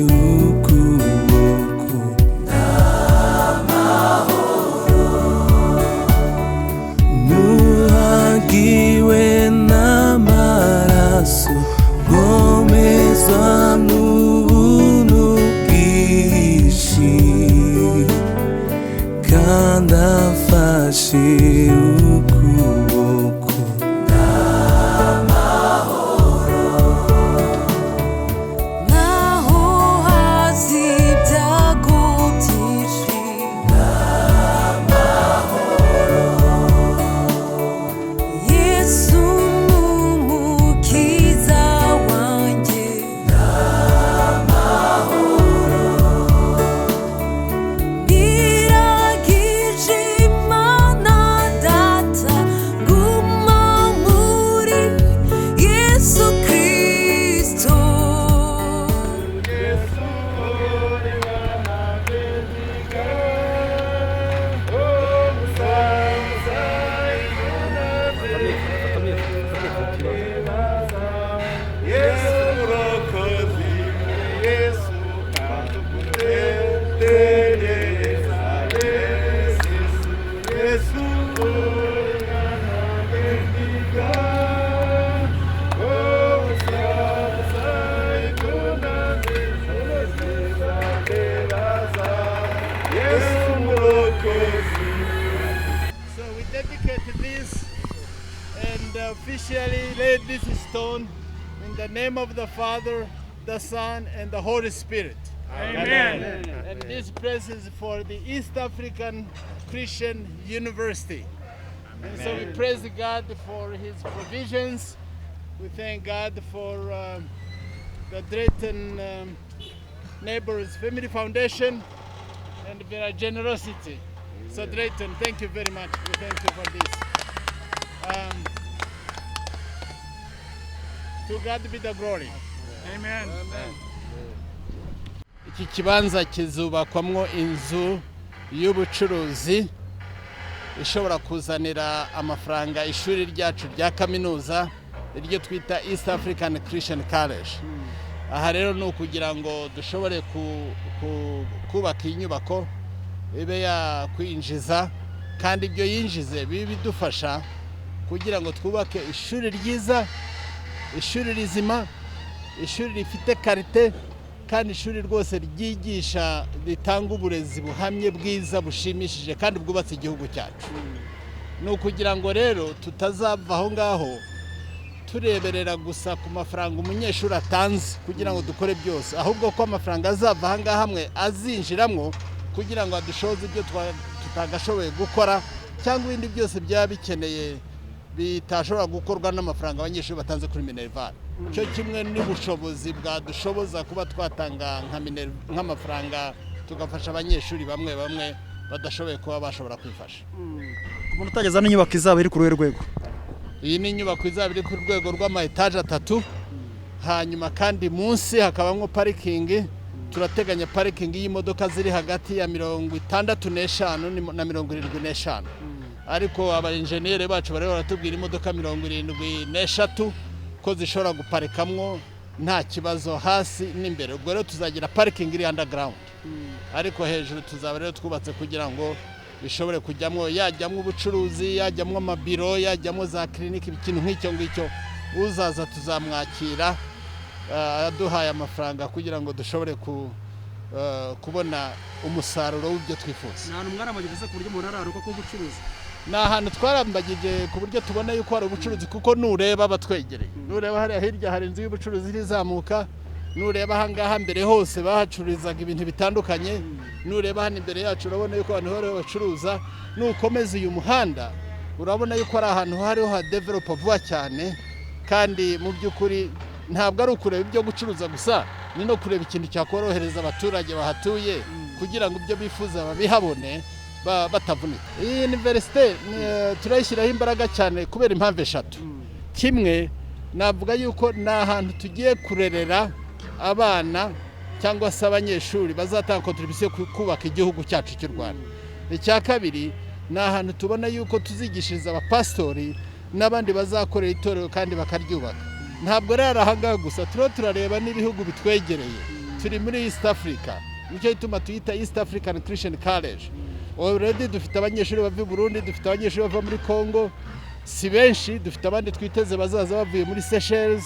ukuboko nuhagiwe n'amaraso ngomezwa n'ubuntu bwinshi kandi afashe ukuboko Officially laid this stone in the name of the Father, the Son, and the Holy Spirit. Amen. And this place is for the East African Christian University. And so we praise God for His provisions. We thank God for the Drayton Neighbors Family Foundation and their generosity. So Drayton, thank you very much. We thank you for this. To God be the glory. Amen. Iki kibanza kizubakwamwo inzu y'ubucuruzi ishobora kuzanira amafaranga ishuri ryacu rya kaminuza iryo twita East African Christian College. Aha rero ni ukugira ngo dushobore kubaka inyubako ibe yakwinjiza kandi ibyo yinjize bidufasha kugira ngo twubake ishuri ryiza, ishuri rizima, ishuri rifite karite kandi ishuri rwose ryigisha ritanga uburezi buhamye bwiza bushimishije kandi bwubatse igihugu cyacu. Ni ukugira ngo rero tutazava aho ngaho tureberera gusa ku mafaranga umunyeshuri atanze kugira ngo dukore byose, ahubwo ko amafaranga azava aha ngaha hamwe azinjiramwo kugira ngo adushoze ibyo tutagashoboye gukora cyangwa ibindi byose byaba bikeneye bitashobora gukorwa n'amafaranga abanyeshuri batanze kuri Minerval. Cyo kimwe n'ubushobozi bwadushoboza kuba twatanga nk'amafaranga tugafasha abanyeshuri bamwe bamwe badashoboye kuba bashobora kwifasha. Umuntu utageza n'inyubako izaba iri ku rwego. Iyi ni inyubako izaba iri ku rwego rw'ama-etaje 3, hanyuma kandi munsi hakabamo parikingi. Turateganya parikingi y'imodoka ziri hagati ya 65 na 75. Ariko abainjeniyeri bacu bari baratubwira imodoka 73 ko zishobora guparikamwo nta kibazo hasi n'imbere. Ubwo rero tuzagira parikingi iri underground, ariko hejuru tuzaba rero twubatse kugira ngo bishobore kujyamwo, yajyamwo ubucuruzi, yajyamwo amabiro, yajyamwo za clinic, ikintu nk'icyo ngicyo. Uzaza tuzamwakira aduhaye amafaranga kugira ngo dushobore kubona umusaruro w'ibyo twifuza. Nta numwe aramageze ku buryo umuntu araruka ko ubucuruzi. Ni ahantu twarambagije ku buryo tubona yuko hari ubucuruzi, kuko nureba batwegereye. Nureba hariya hirya hari inzu y'ubucuruzi irizamuka, nureba aha ngaha mbere hose bahacururizaga ibintu bitandukanye, nureba hano imbere yacu urabona yuko abantu hariho bacuruza. Nukomeza uyu muhanda urabona yuko ari ahantu hariho hadevelopa vuba cyane, kandi mu by'ukuri ntabwo ari ukureba ibyo gucuruza gusa, ni no kureba ikintu cyakorohereza abaturage bahatuye kugira ngo ibyo bifuza babihabone batavunika. Iyi universite turayishyiraho imbaraga cyane kubera impamvu eshatu. Kimwe, navuga yuko ni ahantu tugiye kurerera abana cyangwa se abanyeshuri bazatanga contribution kubaka igihugu cyacu cy'u Rwanda. Icya kabiri, ni ahantu tubona yuko tuzigishiriza abapastori n'abandi bazakorera itorero kandi bakaryubaka. Ntabwo rero aha ngaha gusa turareba n'ibihugu bitwegereye, turi muri East Africa, nicyo gituma tuyita East African Christian College. Already dufite abanyeshuri bava i Burundi, dufite abanyeshuri bava muri Congo, si benshi, dufite abandi twiteze bazaza bavuye muri Seychelles.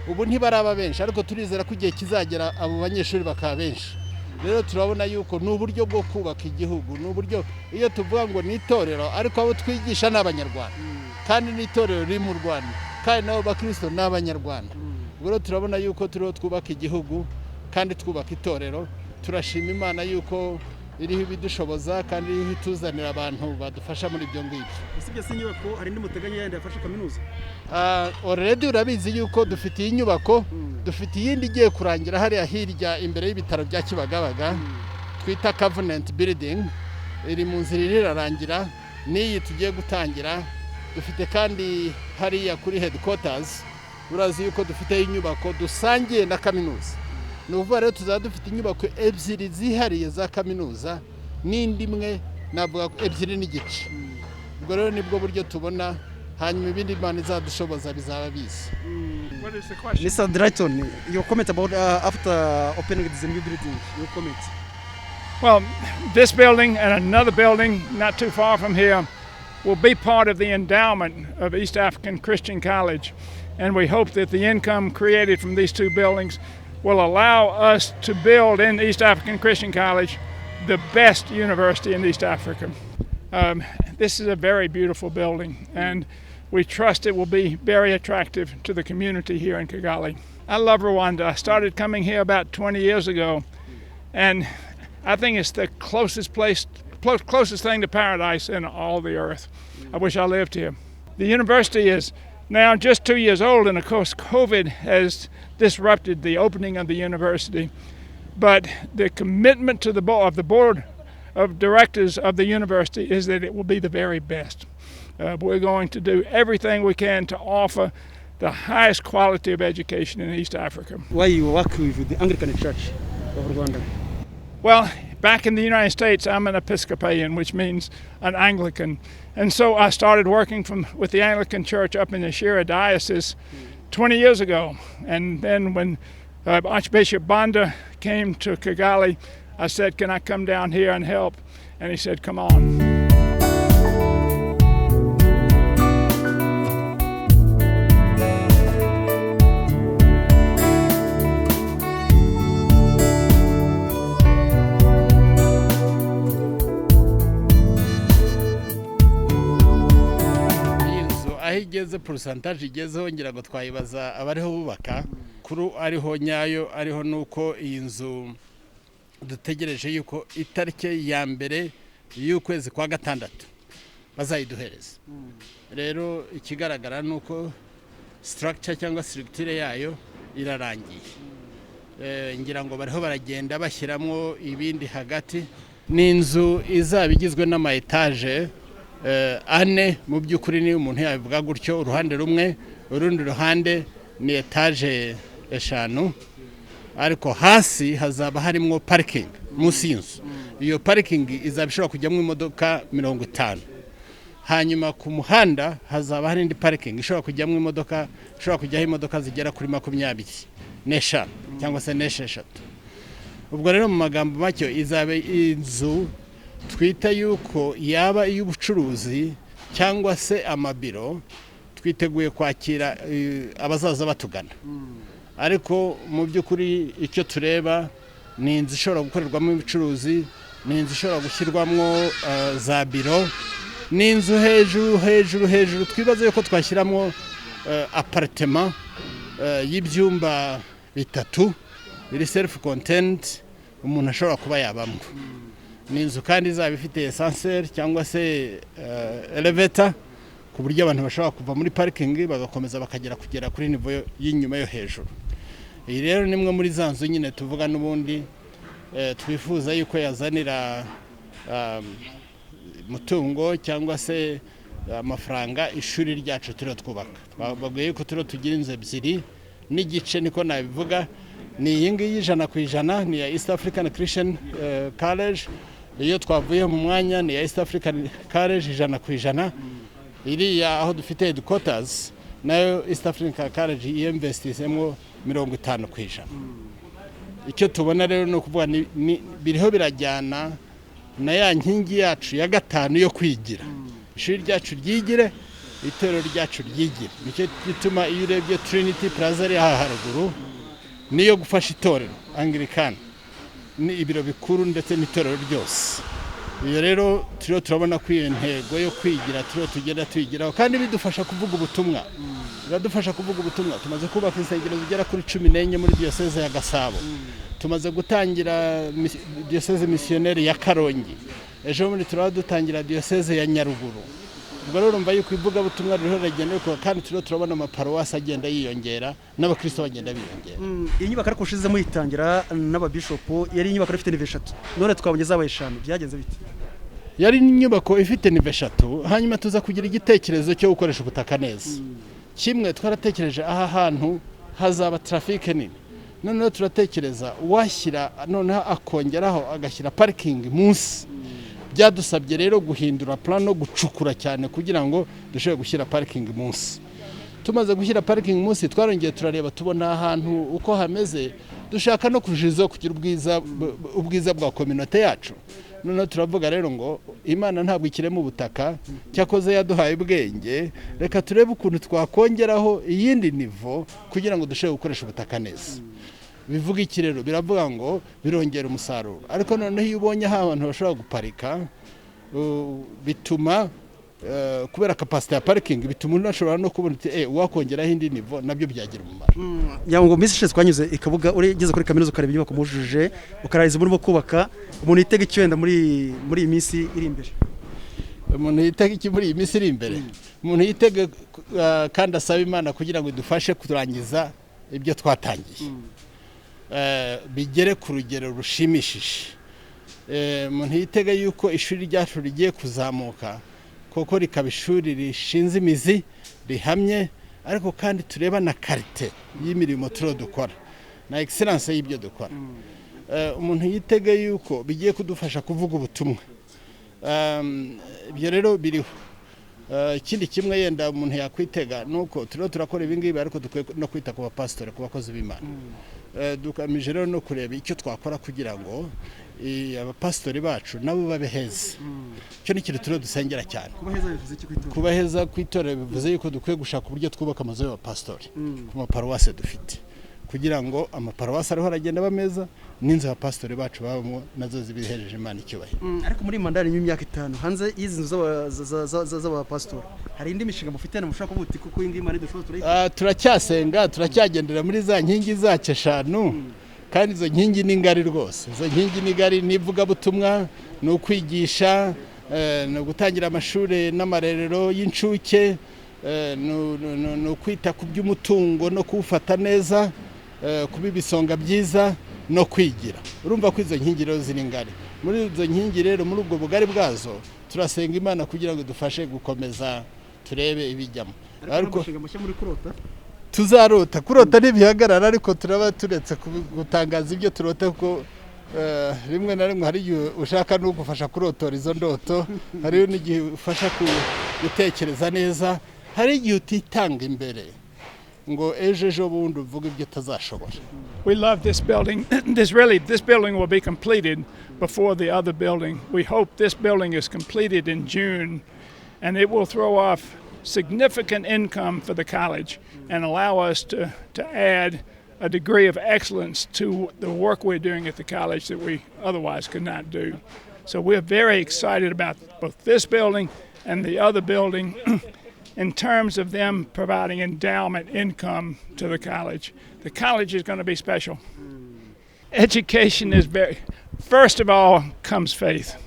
Ubu ntibaraba benshi, ariko turizera ko igihe kizagera abo banyeshuri bakaba benshi. Rero turabona yuko ni uburyo bwo kubaka igihugu, ni uburyo iyo tuvuga ngo ni itorero, ariko abo twigisha ni Abanyarwanda, kandi ni itorero riri mu Rwanda, kandi nabo bakristo ni Abanyarwanda. Ubwo rero turabona yuko turiho twubaka igihugu kandi twubaka itorero. Turashima Imana yuko iriho ibidushoboza kandi iriho ituzanira abantu badufasha muri ibyo ngibyo. Usibye si inyubako hari indi muteganya yandi yafasha kaminuza? Already urabizi yuko dufite iyi nyubako, dufite iyindi igiye kurangira hariya hirya imbere y'ibitaro bya Kibagabaga, twita Covenant Building, iri mu nzira irarangira, n'iyi tugiye gutangira. Dufite kandi hariya kuri headquarters, urazi yuko dufite inyubako dusangiye na kaminuza. Ni ukuvuga rero tuzaba dufite inyubako ebyiri zihariye za kaminuza n'indi imwe navuga ebyiri n'igice. Ubwo rero nibwo buryo tubona, hanyuma ibindi Imana izadushoboza bizaba biza. What is the question? Mr. Drayton, your comment about after opening this new building, your comment? Well, this building and another building not too far from here will be part of the endowment of East African Christian College, and we hope that the income created from these two buildings will allow us to build in East African Christian College the best university in East Africa. This is a very beautiful building, and we trust it will be very attractive to the community here in Kigali. I love Rwanda. I started coming here about 20 years ago, and I think it's the closest thing to paradise in all the earth. I wish I lived here. The university is now just 2 years old, and of course COVID has disrupted the opening of the university. But the commitment to the board of directors of the university is that it will be the very best. We're going to do everything we can to offer the highest quality of education in East Africa. Why you work with the Anglican Church of Rwanda? Well, back in the United States, I'm an Episcopalian, which means an Anglican. And so I started working with the Anglican Church up in the Shira Diocese 20 years ago. And then when Archb.Dr.Laurent Mbanda came to Kigali, I said, can I come down here and help? And he said, come on. Aho igeze pourcentage igezeho ngira ngo twayibaza abariho bubaka kuri ariho nyayo ariho nuko iyi nzu dutegereje yuko itariki ya mbere y'ukwezi kwa gatandatu bazayiduhereza. Rero ikigaragara nuko structure cyangwa structure yayo irarangiye. Ngira ngo bariho baragenda bashyiramo ibindi hagati. Ni inzu izaba igizwe n'ama etage ane mu by'ukuri ni umuntu yabivuga gutyo. Uruhande rumwe, urundi ruhande ni etage eshanu, ariko hasi hazaba harimo parking munsi y'inzu. Iyo parking izaba ishobora kujyamo imodoka 50. Hanyuma ku muhanda hazaba hari indi parking ishobora kujyamo imodoka, ishobora kujyaho imodoka zigera kuri 25 cyangwa se 26. Ubwo rero mu magambo make izabe inzu twita yuko yaba iy'ubucuruzi cyangwa se amabiro. Twiteguye kwakira abazaza batugana, ariko mu by'ukuri icyo tureba ni inzu ishobora gukorerwamo ubucuruzi, ni inzu ishobora gushyirwamo za biro, ni inzu hejuru twibaze yuko twashyiramo apartment y'ibyumba 3 biri self contained umuntu ashobora kuba yabamo. Ni inzu kandi izaba ifite ascenseur cyangwa se elevator ku buryo abantu bashobora kuva muri parking bagakomeza kugera kuri niveau y'inyuma yo hejuru. Iyi rero nimwe muri za nzu nyine tuvuga n'ubundi twifuza yuko yazanira mutungo cyangwa se amafaranga ishuri ryacu turiho twubaka. Baguye yuko turiho tugira inzu ebyiri n'igice, niko nabivuga. Ni iyi ngiyi 100% ni ya East African Christian College. Iyo twavuye mu mwanya ni ya East African College 100%. Iriya aho dufite headquarters nayo East African College yinvestisemo 50%. icyo tubona rero no kuvuga biriho birajyana na ya nkingi yacu ya gatanu yo kwigira ishuri ryacu ryigire itorero ryacu ryigire nicyo gituma iyo urebye Trinity Plaza ari aha haruguru niyo gufasha itorero Anglican ni ibiro bikuru ndetse n'itorero ryose iyo rero turabona ko iyo ntego yo kwigira tugenda tuyigiraho kandi bidufasha kuvuga ubutumwa biradufasha kuvuga ubutumwa tumaze kubaka insengero zigera kuri 14 muri diocese ya Gasabo tumaze gutangira diocese missionnaire ya Karongi ejo muri dutangira diocese ya Nyaruguru ubwo rero urumva yuko ivuga butumwa rero ragenda ko kandi turabona amaparuwasi agenda yiyongera n'abakristo bagenda biyongera iyi nyubako ariko ushize muyitangira n'ababishopu yari inyubako ifite nive 3 none twabonye zabaye 5 byagenze bite yari inyubako ifite nive 3 hanyuma tuza kugira igitekerezo cyo gukoresha ubutaka neza kimwe twaratekereje aha hantu hazaba traffic nini none turatekereza washyira noneho akongeraho agashyira parking munsi byadusabye rero guhindura plan no gucukura cyane kugira ngo dushobore gushyira parking munsi tumaze gushyira parking munsi twarongeye turareba tubona ahantu uko hameze dushaka no kurushizo kugira ubwiza bwa community yacu none turavuga rero ngo Imana ntabwo ikiremo ubutaka cyakoze yaduhaye ubwenge reka turebe ukuntu twakongeraho iyindi nivo kugira ngo dushobore gukoresha ubutaka neza bivuga iki rero biravuga ngo birongera umusaruro ariko noneho iyo ubonye aho abantu bashobora guparika bituma kubera capacity ya parking bituma unashobora no kubona wakongeraho indi nivo nabyo byagira umumaro yango Miss Chess kwanyuze ikabuga urigeze kuri kaminuza ukareba inyubako mujuje ukarariza burimo kubaka umuntu yitega icyenda muri iyi minsi iri imbere umuntu yitega iki muri iyi minsi iri imbere umuntu yitega kandi asaba Imana kugira ngo idufashe kurangiza ibyo twatangiye bigere ku rugero rushimishije umuntu yitega yuko ishuri ryacu rigiye kuzamuka koko rikaba ishuri rishinze imizi rihamye ariko kandi tureba na karite y'imirimo dukora na excellence y'ibyo dukora umuntu yitega yuko bigiye kudufasha kuvuga ubutumwa ibyo rero biriho ikindi kimwe yenda umuntu yakwitega nuko turakora ibingibi ariko dukwiye no kwita ku bapasitore ku bakozi b'Imana dukamije rero no kureba icyo twakora kugira ngo abapasitore bacu nabo babe heza cyo ni ikintu dusengera cyane kuba heza kwitora bivuze yuko dukwiye gushaka uburyo twubaka amazu y'abapasitore ku maparuwasi dufite kugira ngo amaparuwasi ariho aragenda bameza n'inzu y'abapasitore bacu babamo nazo zibihejeje Imana icyubahiro ariko muri mandari y'imyaka 5 hanze y'izi nzu z'abapasitore hari indi mishinga mufitane mushaka kubuti kuko ingi Imana idufasha turacyasenga turacyagendera muri za nkingi zacu 5 kandi izo nkingi ni ngari rwose izo nkingi ni ngari nivuga butumwa no kwigisha no gutangira amashuri n'amarerero y'incuke no kwita ku by'umutungo no kuwufata neza kuba ibisonga byiza no kwigira urumva ko izo nkingi rero ziri ngari muri izo nkingi rero muri ubwo bugari bwazo turasenga Imana kugira ngo dufashe gukomeza turebe ibijyamo ariko kurota ntibihagarara ariko turaba turetse gutangaza ibyo turota ko rimwe na rimwe hari igihe ushaka no gufasha kurotora izo ndoto hari n'igihe ufasha gutekereza neza hari igihe utitanga imbere ngo ejo bundi uvuga ibyo utazashobora. We love this building. This building will be completed before the other building. We hope this building is completed in June, and it will throw off significant income for the college and allow us to add a degree of excellence to the work we're doing at the college that we otherwise could not do. So we're very excited about both this building and the other building in terms of them providing endowment income to the college. The college is going to be special. Education is first of all comes faith.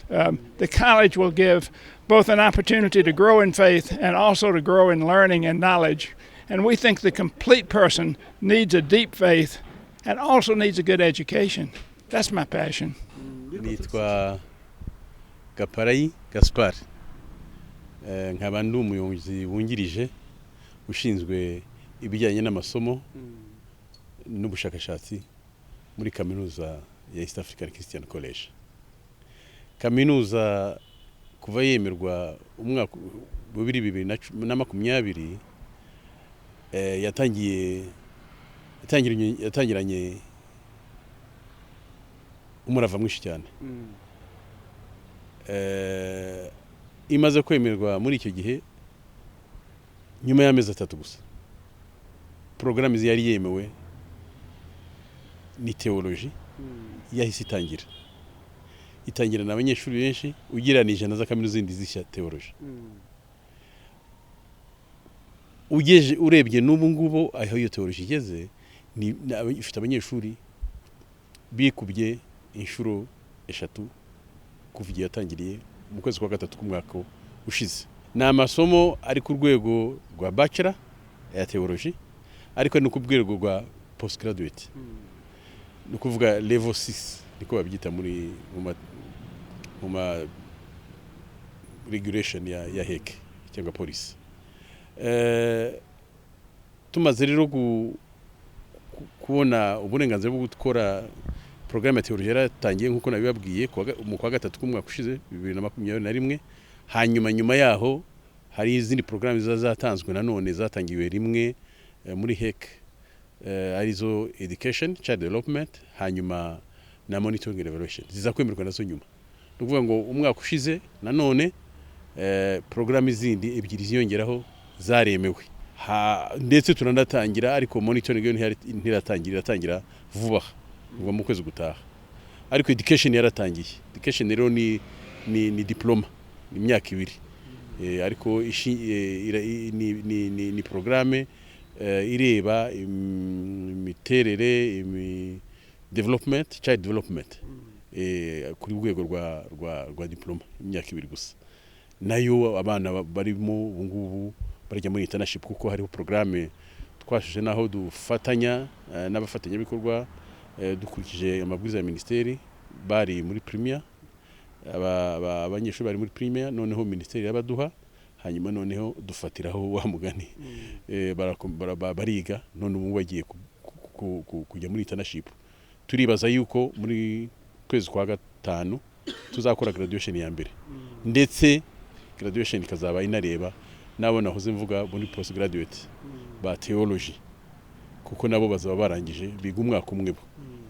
The college will give both an opportunity to grow in faith and also to grow in learning and knowledge. And we think the complete person needs a deep faith and also needs a good education. That's my passion. Nitwa Gaparayi Gaspard. Nkaba ndi umuyobozi wungirije ushinzwe ibijyanye n'amasomo n'ubushakashatsi muri kaminuza ya East African Christian College. Kaminuza kuva yemerwa umwaka 2020 yatangiranye umurava mwinshi cyane. Imaze kwemerwa muri icyo gihe nyuma y'amezi 3 gusa. Programme yari yemewe ni theology yahise itangira n'abanyeshuri benshi ugereranije na za kaminuza zindi zishya theology. Urebye n'ubu ngubu aho iyo theology igeze ni ifite abanyeshuri bikubye inshuro 3 kuva igihe yatangiriye mu kwezi kwa 3 k'umwaka ushize. Ni amasomo ari ku rwego rwa bachelor ya theology ariko ni ku rwego rwa postgraduate. Ni kuvuga level 6 niko babyita muri mu ma regulation ya heke cyangwa police. Tumaze rero kubona uburenganzira bwo gukora programme ya theology yaratangiye nkuko nabibabwiye mu kwa 3 k'umwaka ushize 2021. Hanyuma nyuma yaho hari izindi programme zatanzwe nanone zatangiwe rimwe muri heke arizo education, child development, hanyuma na monitoring and evaluation zizakwemerwa nazo nyuma. Nukuvuga ngo umwaka ushize nanone programme zindi ebyiri ziyongeraho zaremewe. Ndetse turanatangira ariko monitoring yo ntiratangira vuba ngo mu kwezi gutaha. Ariko education yaratangiye. Education rero ni diploma imyaka 2. Ariko ni programme ireba imiterere development, child development kuri rwego rwa diploma imyaka 2 gusa. Nayo abana barimo ubungubu barajya muri internship kuko hariho programme twashije naho dufatanya n'abafatanya bikorwa dukurikije amabwiriza ya ministeri. Bari muri premier, abanyeshuri bari muri premier, noneho ministeri yabaduha, hanyuma noneho dufatiraho wa mugani bariga, none ubu bagiye kujya muri internship. Turibaza yuko muri kwezi kwa 5 tuzakora graduation ya mbere, ndetse graduation ikazaba inareba nabo nahoze mvuga muri postgraduate ba theology, kuko nabo bazaba barangije biga umwaka umwe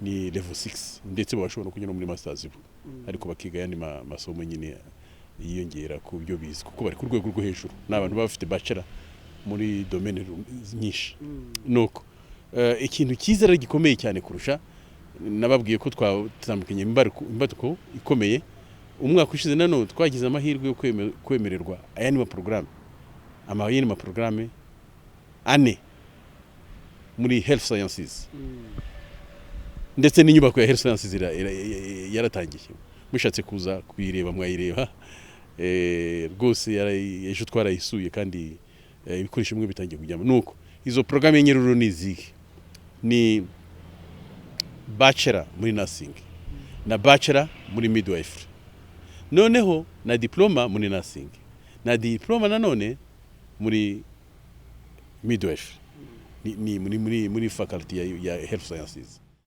ni level 6, ndetse bashobora kujya no muri masters ariko bakiga yandi masomo nyine yiyongera ku byo bizi, kuko bari ku rwego rwo hejuru n'abantu bafite bachelor muri domaine nyinshi. Nuko ikintu cyizera gikomeye cyane kurusha nababwiye ko twatambukanye imbaduko ikomeye. Umwaka ushize nanone twagize amahirwe yo kwemererwa ayandi ma programme ane muri health sciences, ndetse n'inyubako ya health sciences yaratangiye. Mushatse kuza kuyireba mwayireba rwose ejo twarayisuye kandi ibikoresho bimwe bitangiye kujyamo. Nuko izo programme nyeruro ni bachelor muri nursing na bachelor muri midwifery, noneho na diploma muri nursing na diploma nanone muri midwifery ni muri faculty ya health sciences.